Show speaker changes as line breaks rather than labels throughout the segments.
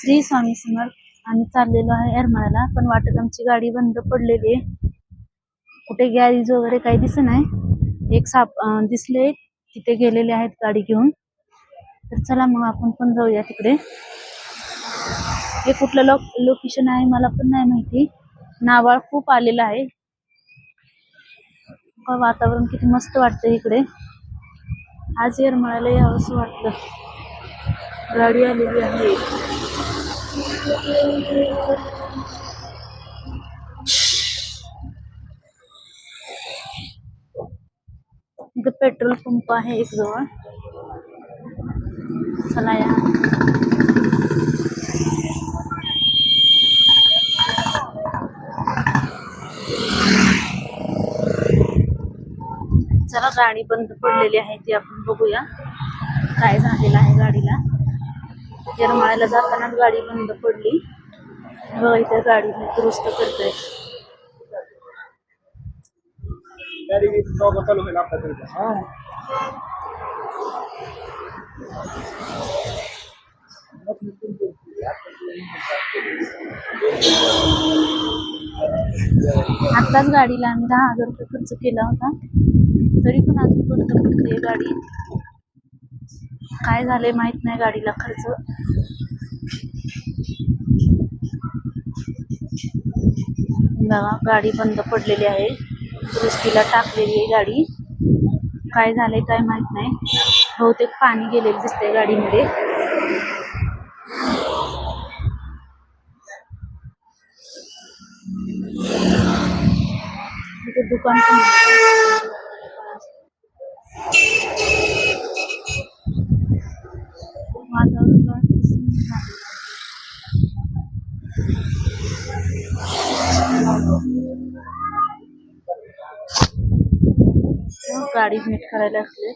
श्री स्वामी समर्थ. आम्ही चाललेलो आहे येरमाळ्याला, पण वाटत आमची गाडी बंद पडलेली आहे. कुठे गॅरेज वगैरे काही दिसत नाही. एक साप दिसले, तिथे गेलेले आहेत गाडी घेऊन. तर चला मग आपण पण जाऊया तिकडे. हे कुठलं लोकेशन आहे मला पण नाही माहिती. नावाळ खूप आलेलं आहे. वातावरण किती मस्त वाटतं इकडे. आज येरमाळ्याला यावंसं वाटलं. गाडी आलेली आहे. इथं पेट्रोल पंप आहे एक जवळ. चला या. चला गाडी बंद पडलेली आहे ती आपण बघूया काय झालेलं आहे गाडीला. येरमाळ्याला जातानाच गाडी बंद पडली. बघा इथे गाडी दुरुस्त करतोय. आताच गाडीला आम्ही 10,000 रुपये खर्च केला होता, तरी पण अजून बंद पडते गाडी. काय झालंय माहित नाही गाडीला खर्च. बघा गाडी बंद पडलेली आहे. दुरुस्तीला टाकलेली आहे गाडी. काय झालंय काय माहित नाही. बहुतेक पाणी गेलेलं दिसतंय गाडीमध्ये. इथे दुकान पण गाडी नीट करायला असले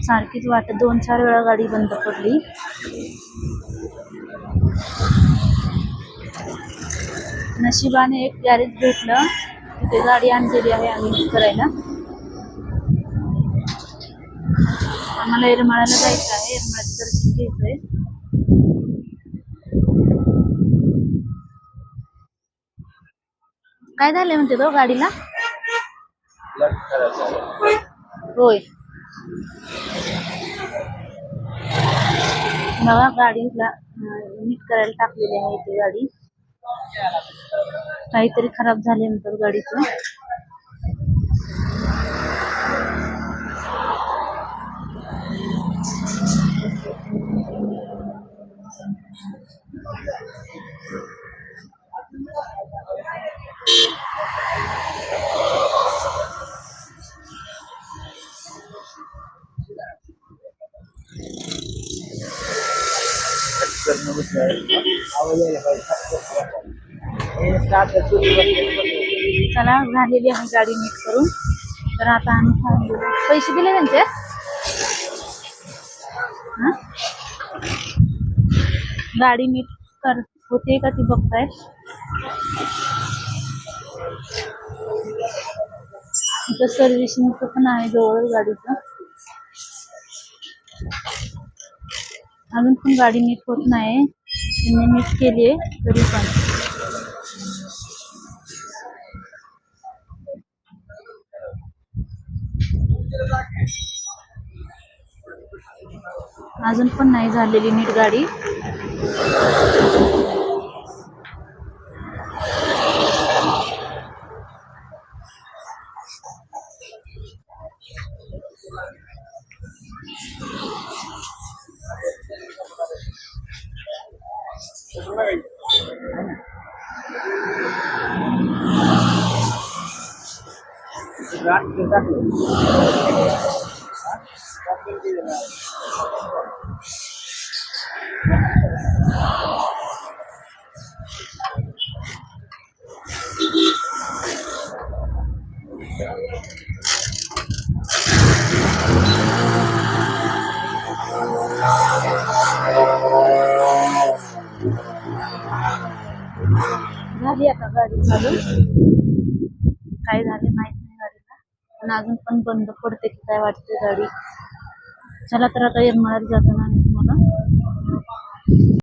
सारखीच वाटत 2-4 वेळा गाडी बंद पडली. नशिबाने एक गॅरेज भेटलं, तिथे गाडी आणलेली आहे आम्ही नीट करायला. आम्हाला येरमाळ्याला जायचं आहे. येरमाळ्याचं दर्शन घ्यायचंय. काय झालंय म्हणते तो गाडीला? होय बघा गाडीला नीट करायला टाकलेली आहे ती गाडी. काहीतरी खराब झाले नंतर गाडीचं. चला झालेली आहे गाडी नीट करून. तर आता आम्ही पैसे दिले त्यांचे. गाडी नीट कर होते का ती बघताय. इथं सर्व्हिसिंगचं पण आहे जवळ गाडीचं. अजून पण गाडी नीट होत नाही. त्यांनी नीट केली आहे तरी पण. अजून पण नाही झालेली नीट गाडी. झाली आता गाडी चालू. काय झाले माहित नाही गाडीला, पण अजून पण बंद पडते की काय वाटते गाडी. चला तर आता येरमाळ्यात जाताना बघा.